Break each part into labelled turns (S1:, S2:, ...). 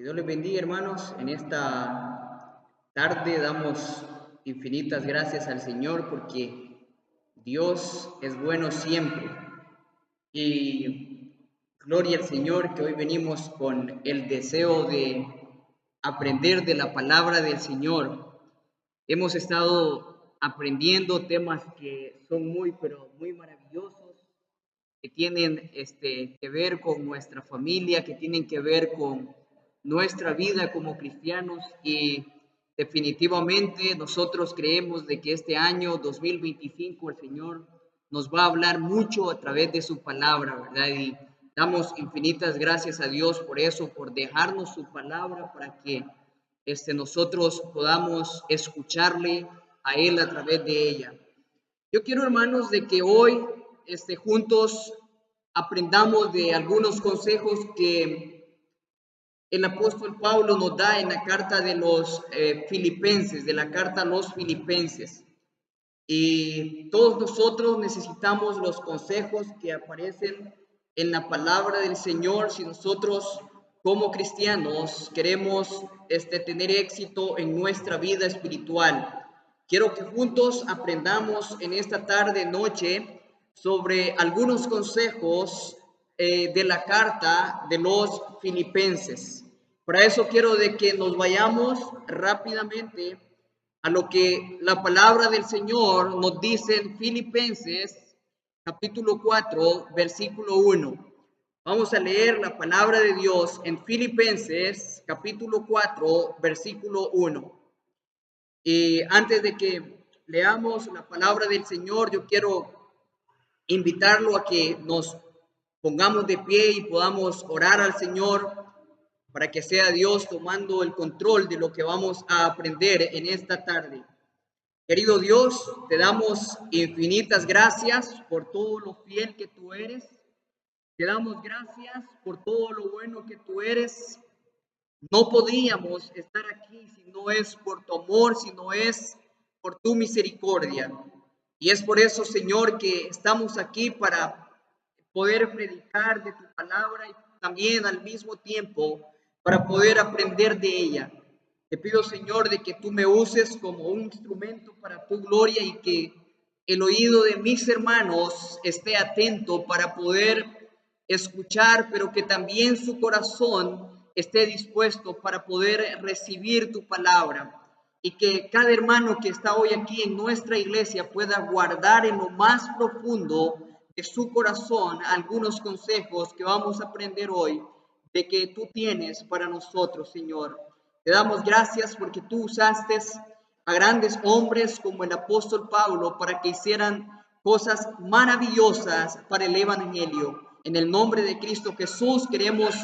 S1: Que Dios les bendiga, hermanos. En esta tarde damos infinitas gracias al Señor porque Dios es bueno siempre. Y gloria al Señor que hoy venimos con el deseo de aprender de la palabra del Señor. Hemos estado aprendiendo temas que son pero muy maravillosos, que tienen que ver con nuestra familia, que tienen que ver con nuestra vida como cristianos, y definitivamente nosotros creemos de que este año 2025 el Señor nos va a hablar mucho a través de su palabra, ¿verdad? Y damos infinitas gracias a Dios por eso, por dejarnos su palabra para que nosotros podamos escucharle a Él a través de ella. Yo quiero, hermanos, de que hoy juntos aprendamos de algunos consejos que el apóstol Pablo nos da en la carta de los filipenses, de la carta a los filipenses. Y todos nosotros necesitamos los consejos que aparecen en la palabra del Señor si nosotros como cristianos queremos tener éxito en nuestra vida espiritual. Quiero que juntos aprendamos en esta tarde, noche, sobre algunos consejos de la carta de los filipenses. Para eso quiero de que nos vayamos rápidamente a lo que la palabra del Señor nos dice en Filipenses capítulo 4, versículo 1. Vamos a leer la palabra de Dios en Filipenses capítulo 4, versículo 1. Y antes de que leamos la palabra del Señor, yo quiero invitarlo a que nos pongamos de pie y podamos orar al Señor para que sea Dios tomando el control de lo que vamos a aprender en esta tarde. Querido Dios, te damos infinitas gracias por todo lo fiel que tú eres. Te damos gracias por todo lo bueno que tú eres. No podríamos estar aquí si no es por tu amor, si no es por tu misericordia. Y es por eso, Señor, que estamos aquí para poder predicar de tu palabra y también al mismo tiempo para poder aprender de ella. Te pido, Señor, de que tú me uses como un instrumento para tu gloria y que el oído de mis hermanos esté atento para poder escuchar, pero que también su corazón esté dispuesto para poder recibir tu palabra, y que cada hermano que está hoy aquí en nuestra iglesia pueda guardar en lo más profundo de su corazón algunos consejos que vamos a aprender hoy de que tú tienes para nosotros, Señor. Te damos gracias porque tú usaste a grandes hombres como el apóstol Pablo para que hicieran cosas maravillosas para el evangelio. En el nombre de Cristo Jesús queremos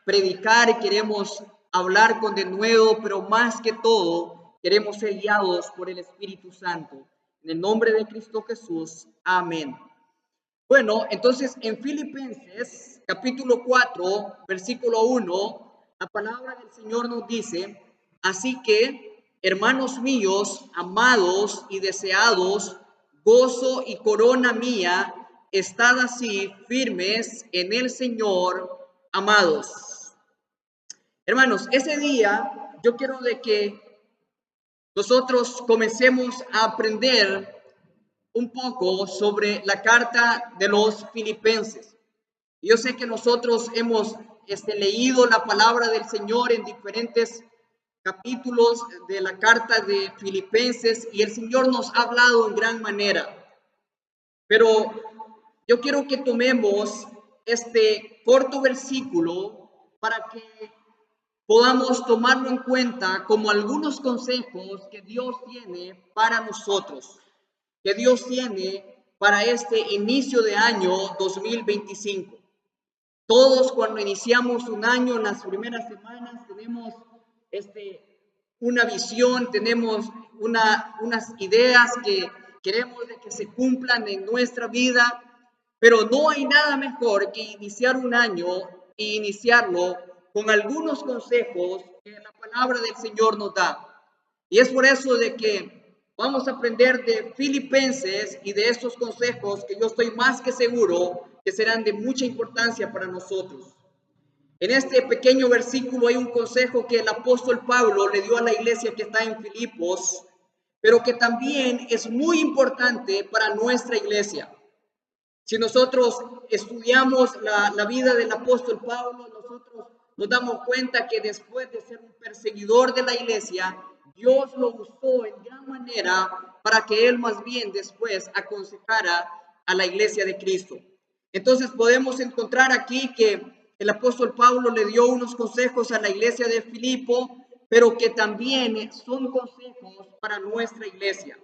S1: predicar y queremos hablar con denuedo, pero más que todo queremos ser guiados por el Espíritu Santo. En el nombre de Cristo Jesús. Amén. Bueno, entonces en Filipenses capítulo 4, versículo 1, la palabra del Señor nos dice: así que, hermanos míos, amados y deseados, gozo y corona mía, estad así firmes en el Señor, amados. Hermanos, ese día yo quiero de que nosotros comencemos a aprender un poco sobre la carta de los filipenses. Yo sé que nosotros hemos leído la palabra del Señor en diferentes capítulos de la carta de Filipenses y el Señor nos ha hablado en gran manera. Pero yo quiero que tomemos este corto versículo para que podamos tomarlo en cuenta como algunos consejos que Dios tiene para nosotros, que Dios tiene para este inicio de año 2025. Todos cuando iniciamos un año, en las primeras semanas, tenemos una visión, tenemos unas ideas que queremos de que se cumplan en nuestra vida, pero no hay nada mejor que iniciar un año e iniciarlo con algunos consejos que la palabra del Señor nos da. Y es por eso de que vamos a aprender de Filipenses y de estos consejos que yo estoy más que seguro que serán de mucha importancia para nosotros. En este pequeño versículo hay un consejo que el apóstol Pablo le dio a la iglesia que está en Filipos, pero que también es muy importante para nuestra iglesia. Si nosotros estudiamos la vida del apóstol Pablo, nosotros nos damos cuenta que después de ser un perseguidor de la iglesia, Dios lo usó en gran manera para que él más bien después aconsejara a la iglesia de Cristo. Entonces podemos encontrar aquí que el apóstol Pablo le dio unos consejos a la iglesia de Filipo, pero que también son consejos para nuestra iglesia.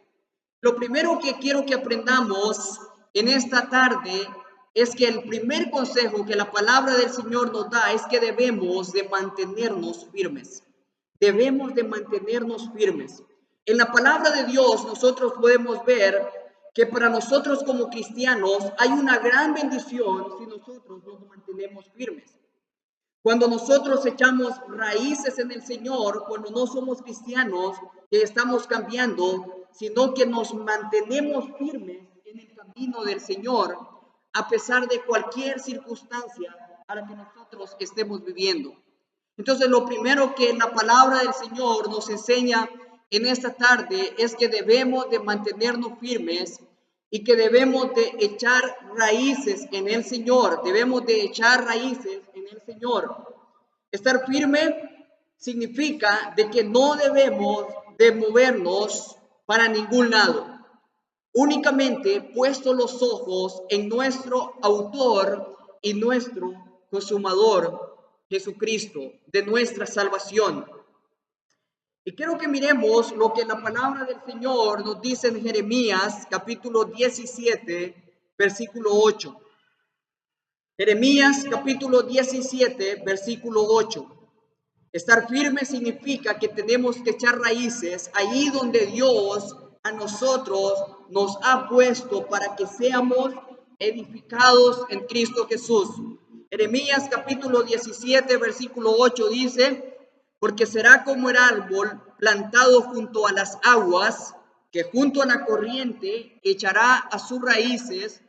S1: Lo primero que quiero que aprendamos en esta tarde es que el primer consejo que la palabra del Señor nos da es que debemos de mantenernos firmes. Debemos de mantenernos firmes. En la palabra de Dios nosotros podemos ver que para nosotros como cristianos hay una gran bendición si nosotros nos mantenemos firmes. Cuando nosotros echamos raíces en el Señor, cuando no somos cristianos, que estamos cambiando, sino que nos mantenemos firmes en el camino del Señor, a pesar de cualquier circunstancia a la que nosotros estemos viviendo. Entonces, lo primero que la palabra del Señor nos enseña en esta tarde es que debemos de mantenernos firmes y que debemos de echar raíces en el Señor. Debemos de echar raíces en el Señor. Estar firme significa de que no debemos de movernos para ningún lado. Únicamente puesto los ojos en nuestro autor y nuestro consumador, Jesucristo, de nuestra salvación. Y quiero que miremos lo que la palabra del Señor nos dice en Jeremías capítulo 17, versículo 8. Jeremías capítulo 17, versículo 8. Estar firme significa que tenemos que echar raíces allí donde Dios a nosotros nos ha puesto para que seamos edificados en Cristo Jesús. Jeremías capítulo 17, versículo 8 dice: porque será como el árbol plantado junto a las aguas, que junto a la corriente echará a sus raíces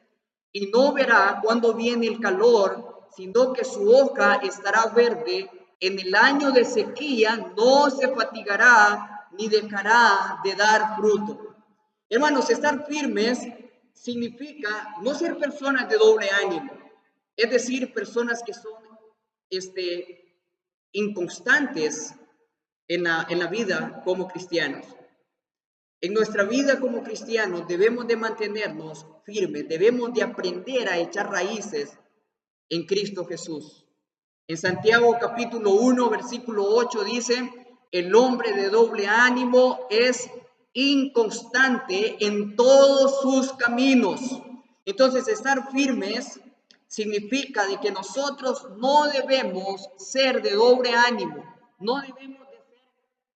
S1: y no verá cuando viene el calor, sino que su hoja estará verde. En el año de sequía no se fatigará ni dejará de dar fruto. Hermanos, estar firmes significa no ser personas de doble ánimo, es decir, personas que son inconstantes en la vida como cristianos. En nuestra vida como cristianos debemos de mantenernos firmes, debemos de aprender a echar raíces en Cristo Jesús. En Santiago capítulo 1, versículo 8 dice: el hombre de doble ánimo es inconstante en todos sus caminos. Entonces, estar firmes significa de que nosotros no debemos ser de doble ánimo, no debemos de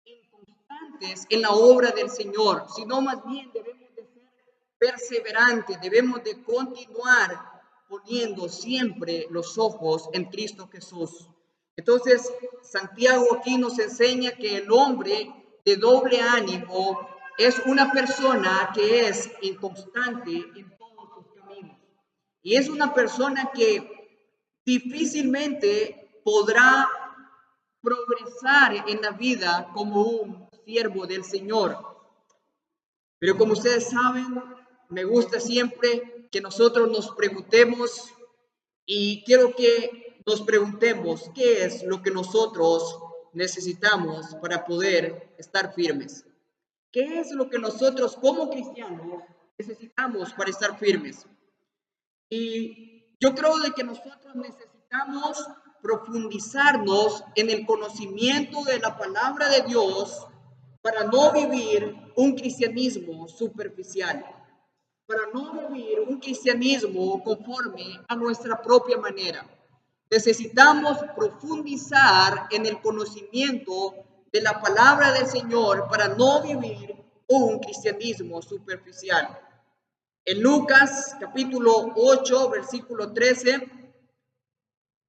S1: ser inconstantes en la obra del Señor, sino más bien debemos de ser perseverantes, debemos de continuar poniendo siempre los ojos en Cristo Jesús. Entonces, Santiago aquí nos enseña que el hombre de doble ánimo es una persona que es inconstante en todos sus caminos. Y es una persona que difícilmente podrá progresar en la vida como un siervo del Señor. Pero como ustedes saben, me gusta siempre que nosotros nos preguntemos, y quiero que nos preguntemos qué es lo que nosotros necesitamos para poder estar firmes. ¿Qué es lo que nosotros como cristianos necesitamos para estar firmes? Y yo creo de que nosotros necesitamos profundizarnos en el conocimiento de la palabra de Dios para no vivir un cristianismo superficial, para no vivir un cristianismo conforme a nuestra propia manera. Necesitamos profundizar en el conocimiento de la palabra del Señor para no vivir un cristianismo superficial. En Lucas capítulo 8, versículo 13,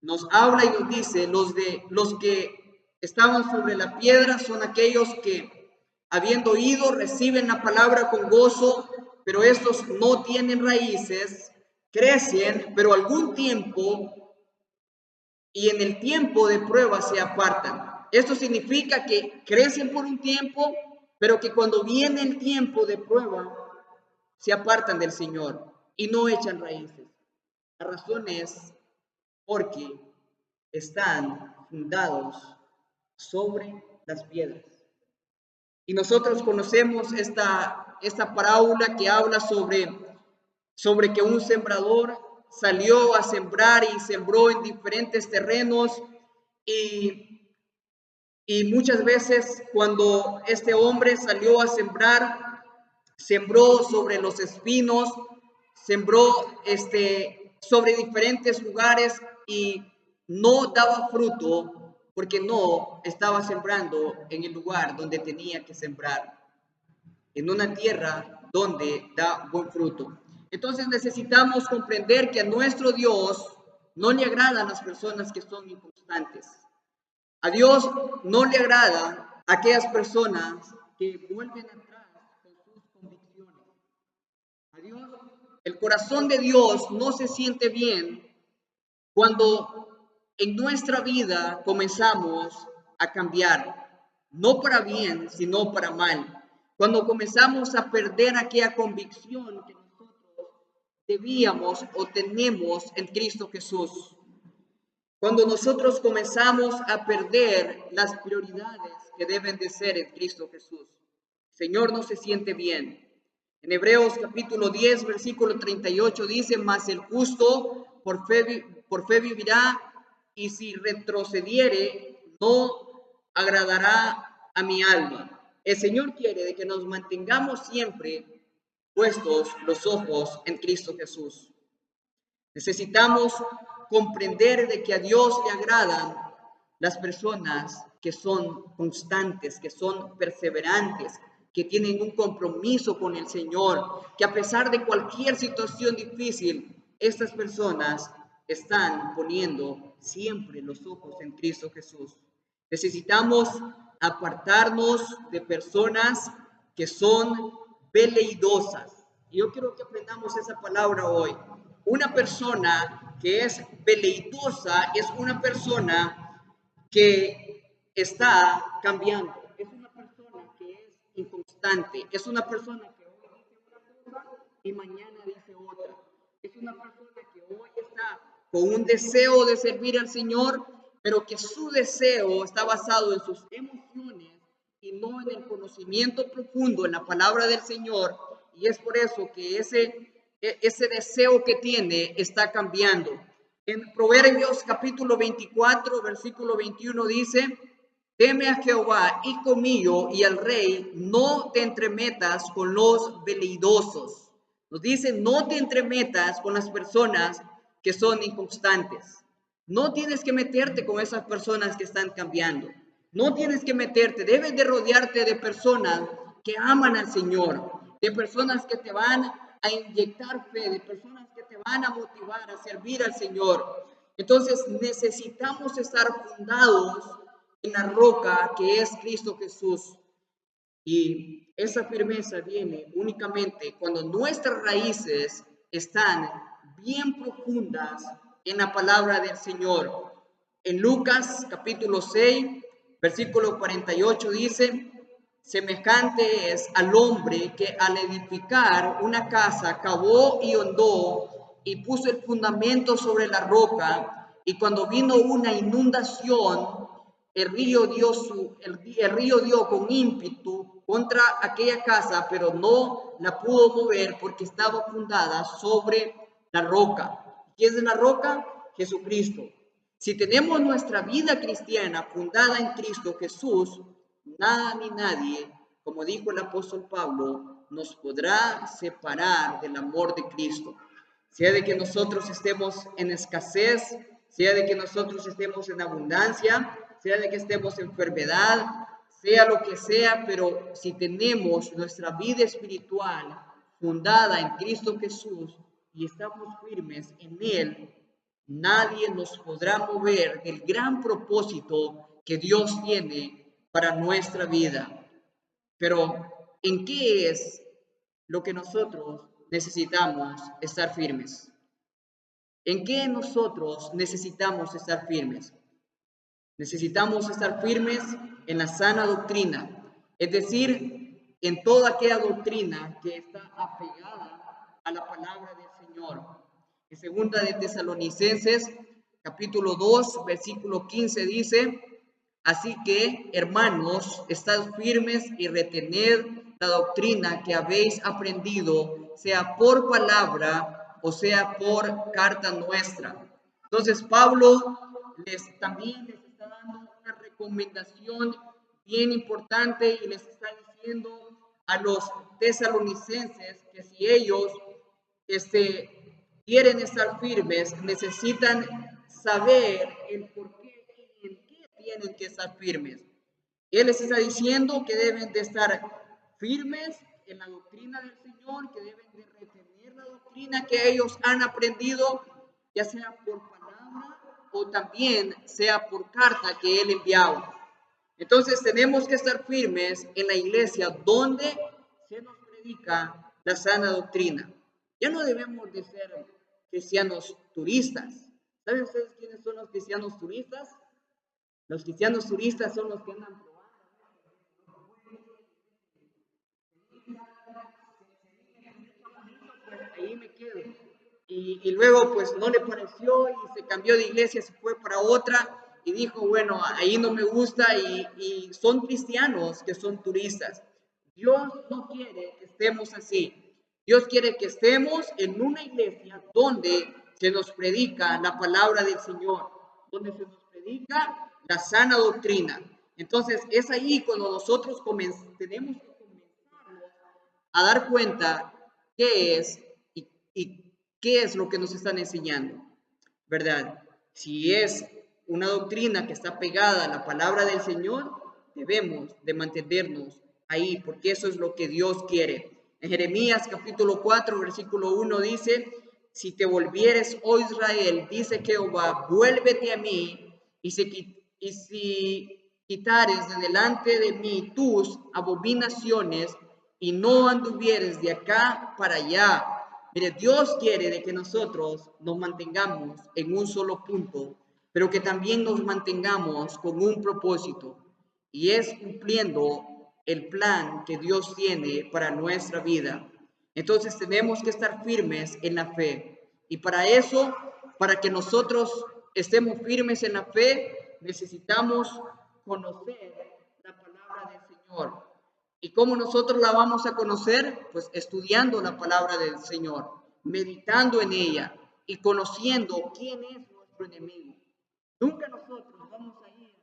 S1: nos habla y nos dice: los que estaban sobre la piedra son aquellos que, habiendo oído, reciben la palabra con gozo, pero estos no tienen raíces, crecen, pero algún tiempo, y en el tiempo de prueba se apartan. Esto significa que crecen por un tiempo, pero que cuando viene el tiempo de prueba se apartan del Señor y no echan raíces. La razón es porque están fundados sobre las piedras. Y nosotros conocemos esta parábola que habla sobre que un sembrador salió a sembrar y sembró en diferentes terrenos y, y muchas veces cuando este hombre salió a sembrar, sembró sobre los espinos, sembró sobre diferentes lugares y no daba fruto porque no estaba sembrando en el lugar donde tenía que sembrar, en una tierra donde da buen fruto. Entonces necesitamos comprender que a nuestro Dios no le agradan las personas que son inconstantes. A Dios no le agradan aquellas personas que vuelven atrás con sus convicciones. A Dios, el corazón de Dios no se siente bien cuando en nuestra vida comenzamos a cambiar, no para bien, sino para mal. Cuando comenzamos a perder aquella convicción que nosotros debíamos o tenemos en Cristo Jesús. Cuando nosotros comenzamos a perder las prioridades que deben de ser en Cristo Jesús. El Señor no se siente bien. En Hebreos capítulo 10, versículo 38 dice, mas el justo por fe vivirá, y si retrocediere, no agradará a mi alma. El Señor quiere de que nos mantengamos siempre puestos los ojos en Cristo Jesús. Necesitamos comprender de que a Dios le agradan las personas que son constantes, que son perseverantes, que tienen un compromiso con el Señor, que a pesar de cualquier situación difícil, estas personas están poniendo siempre los ojos en Cristo Jesús. Necesitamos apartarnos de personas que son veleidosas. Y yo quiero que aprendamos esa palabra hoy. Una persona que es veleidosa es una persona que está cambiando. Es una persona que es inconstante. Es una persona que hoy dice una cosa y mañana dice otra. Es una persona que hoy está con un deseo de servir al Señor, pero que su deseo está basado en sus emociones y no en el conocimiento profundo en la palabra del Señor. Y es por eso que ese deseo que tiene está cambiando. En Proverbios capítulo 24, versículo 21 dice, teme a Jehová, hijo mío, y al rey, no te entremetas con los veleidosos. Nos dice, no te entremetas con las personas que son inconstantes. No tienes que meterte con esas personas que están cambiando. No tienes que meterte, debes de rodearte de personas que aman al Señor, de personas que te van a inyectar fe, de personas que te van a motivar a servir al Señor. Entonces necesitamos estar fundados en la roca que es Cristo Jesús. Y esa firmeza viene únicamente cuando nuestras raíces están bien profundas en la palabra del Señor. En Lucas capítulo 6, versículo 48 dice, semejante es al hombre que al edificar una casa cavó y hondó y puso el fundamento sobre la roca, y cuando vino una inundación, el río dio con ímpetu contra aquella casa, pero no la pudo mover porque estaba fundada sobre la roca. ¿Quién es la roca? Jesucristo. Si tenemos nuestra vida cristiana fundada en Cristo Jesús, nada ni nadie, como dijo el apóstol Pablo, nos podrá separar del amor de Cristo. Sea de que nosotros estemos en escasez, sea de que nosotros estemos en abundancia, sea de que estemos en enfermedad, sea lo que sea, pero si tenemos nuestra vida espiritual fundada en Cristo Jesús y estamos firmes en Él, nadie nos podrá mover del gran propósito que Dios tiene para nuestra vida. Pero, ¿en qué es lo que nosotros necesitamos estar firmes? ¿En qué nosotros necesitamos estar firmes? Necesitamos estar firmes en la sana doctrina, es decir, en toda aquella doctrina que está apegada a la palabra del Señor. En segunda de Tesalonicenses, capítulo 2, versículo 15 dice: así que, hermanos, estad firmes y retened la doctrina que habéis aprendido, sea por palabra o sea por carta nuestra. Entonces, Pablo también les está dando una recomendación bien importante y les está diciendo a los tesalonicenses que si ellos quieren estar firmes, necesitan saber el por qué y en qué tienen que estar firmes. Él les está diciendo que deben de estar firmes en la doctrina del Señor, que deben de retener la doctrina que ellos han aprendido, ya sea por palabra o también sea por carta que Él enviaba. Entonces tenemos que estar firmes en la iglesia donde se nos predica la sana doctrina. Ya no debemos de ser cristianos turistas. ¿Saben ustedes quiénes son los cristianos turistas? Los cristianos turistas son los que andan probando. Pues ahí me quedo. Y luego pues no le pareció y se cambió de iglesia, se fue para otra y dijo, bueno, ahí no me gusta y son cristianos que son turistas. Dios no quiere que estemos así. Dios quiere que estemos en una iglesia donde se nos predica la palabra del Señor, donde se nos predica la sana doctrina. Entonces es ahí cuando nosotros tenemos que comenzar a dar cuenta qué es y qué es lo que nos están enseñando, ¿verdad? Si es una doctrina que está pegada a la palabra del Señor, debemos de mantenernos ahí, porque eso es lo que Dios quiere. En Jeremías capítulo 4, versículo 1 dice, si te volvieres, oh Israel, dice Jehová, vuélvete a mí, y si quitares de delante de mí tus abominaciones, y no anduvieres de acá para allá. Mire, Dios quiere de que nosotros nos mantengamos en un solo punto, pero que también nos mantengamos con un propósito, y es cumpliendo el plan que Dios tiene para nuestra vida. Entonces tenemos que estar firmes en la fe. Y para eso, para que nosotros estemos firmes en la fe, necesitamos conocer la palabra del Señor. ¿Y cómo nosotros la vamos a conocer? Pues estudiando la palabra del Señor, meditando en ella y conociendo quién es nuestro enemigo. Nunca nosotros vamos a ir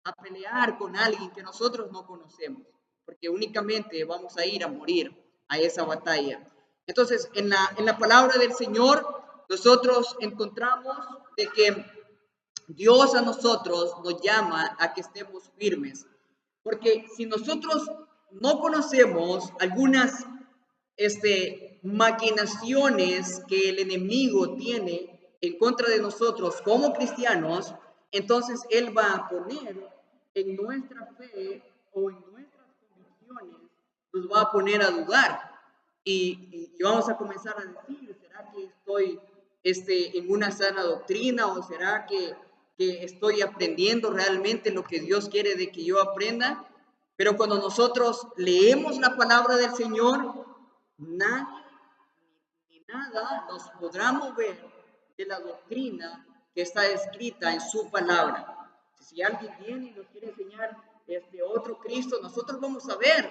S1: a pelear con alguien que nosotros no conocemos, porque únicamente vamos a ir a morir a esa batalla. Entonces, en la palabra del Señor, nosotros encontramos de que Dios a nosotros nos llama a que estemos firmes, porque si nosotros no conocemos algunas maquinaciones que el enemigo tiene en contra de nosotros como cristianos, entonces él va a poner en nuestra fe o en nuestras convicciones, nos va a poner a dudar y vamos a comenzar a decir, ¿será que estoy en una sana doctrina o será que estoy aprendiendo realmente lo que Dios quiere de que yo aprenda? Pero cuando nosotros leemos la palabra del Señor, nadie ni nada nos podrá mover de la doctrina que está escrita en su palabra. Si alguien viene y nos quiere enseñar otro Cristo, nosotros vamos a ver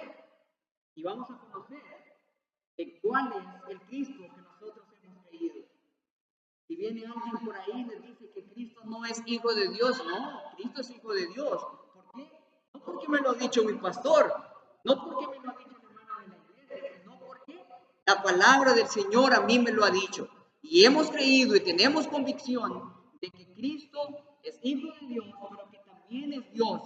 S1: y vamos a conocer cuál es el Cristo que nosotros hemos creído. Si viene alguien por ahí y les dice que Cristo no es hijo de Dios, no, Cristo es hijo de Dios. ¿Por qué? No porque me lo ha dicho mi pastor, no porque me lo ha dicho el hermano de la iglesia, sino porque la palabra del Señor a mí me lo ha dicho. Y hemos creído y tenemos convicción de que Cristo es hijo de Dios, pero que también es Dios.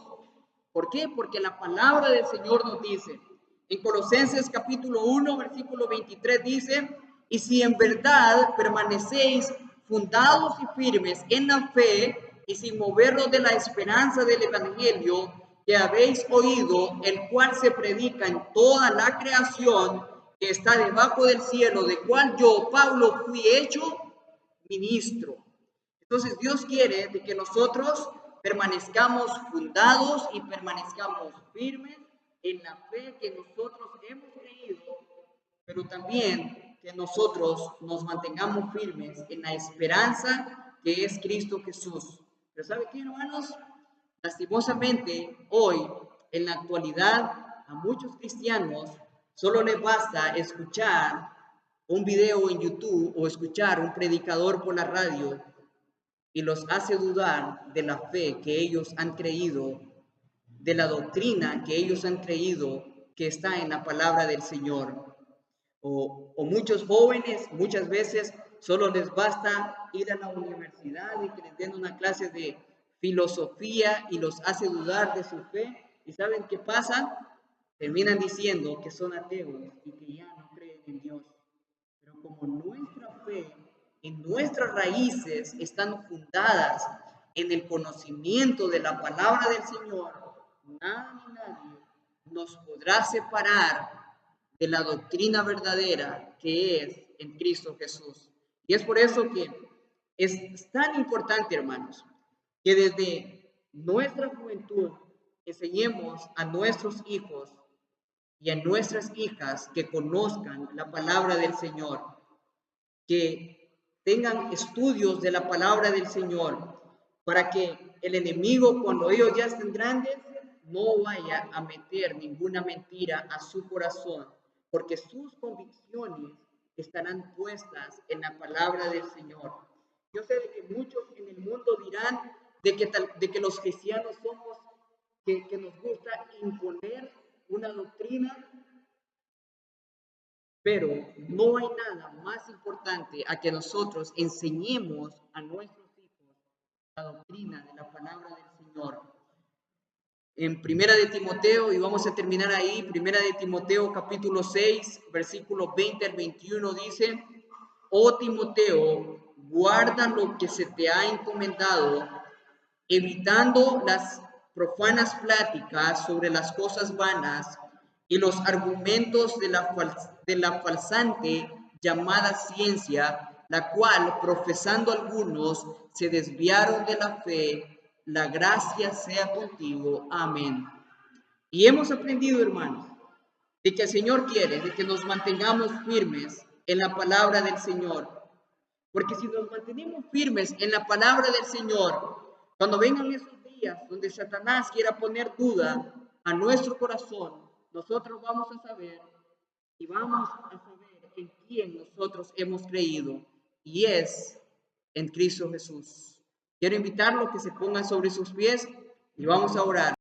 S1: ¿Por qué? Porque la palabra del Señor nos dice, en Colosenses capítulo 1, versículo 23 dice, y si en verdad permanecéis fundados y firmes en la fe y sin movernos de la esperanza del evangelio que habéis oído, el cual se predica en toda la creación que está debajo del cielo, de cual yo, Pablo, fui hecho ministro. Entonces Dios quiere de que nosotros permanezcamos fundados y permanezcamos firmes en la fe que nosotros hemos creído, pero también que nosotros nos mantengamos firmes en la esperanza que es Cristo Jesús. Pero ¿sabe qué, hermanos? Lastimosamente, hoy, en la actualidad, a muchos cristianos solo les basta escuchar un video en YouTube o escuchar un predicador por la radio y los hace dudar de la fe que ellos han creído, de la doctrina que ellos han creído que está en la palabra del Señor. O muchos jóvenes muchas veces solo les basta ir a la universidad y que les den una clase de filosofía y los hace dudar de su fe. ¿Y saben qué pasa? Terminan diciendo que son ateos y que ya no creen en Dios. Pero como nuestra fe y nuestras raíces están fundadas en el conocimiento de la palabra del Señor, nada ni nadie nos podrá separar de la doctrina verdadera que es en Cristo Jesús. Y es por eso que es tan importante, hermanos, que desde nuestra juventud enseñemos a nuestros hijos y a nuestras hijas que conozcan la palabra del Señor, que tengan estudios de la palabra del Señor, para que el enemigo, cuando ellos ya estén grandes, no vaya a meter ninguna mentira a su corazón, porque sus convicciones estarán puestas en la palabra del Señor. Yo sé de que muchos en el mundo dirán de que los cristianos somos, que nos gusta imponer una doctrina, pero no hay nada más importante a que nosotros enseñemos a nuestros hijos la doctrina de la palabra del Señor. En Primera de Timoteo, y vamos a terminar ahí, Primera de Timoteo capítulo 6, versículos 20 al 21 dice: Oh Timoteo, guarda lo que se te ha encomendado, evitando las profanas pláticas sobre las cosas vanas y los argumentos de la falsante llamada ciencia, la cual, profesando algunos, se desviaron de la fe. La gracia sea contigo. Amén. Y hemos aprendido, hermanos, de que el Señor quiere de que nos mantengamos firmes en la palabra del Señor. Porque si nos mantenemos firmes en la palabra del Señor, cuando vengan esos días donde Satanás quiera poner duda a nuestro corazón, nosotros vamos a saber y vamos a saber en quién nosotros hemos creído, y es en Cristo Jesús. Quiero invitarlo a que se pongan sobre sus pies y vamos a orar.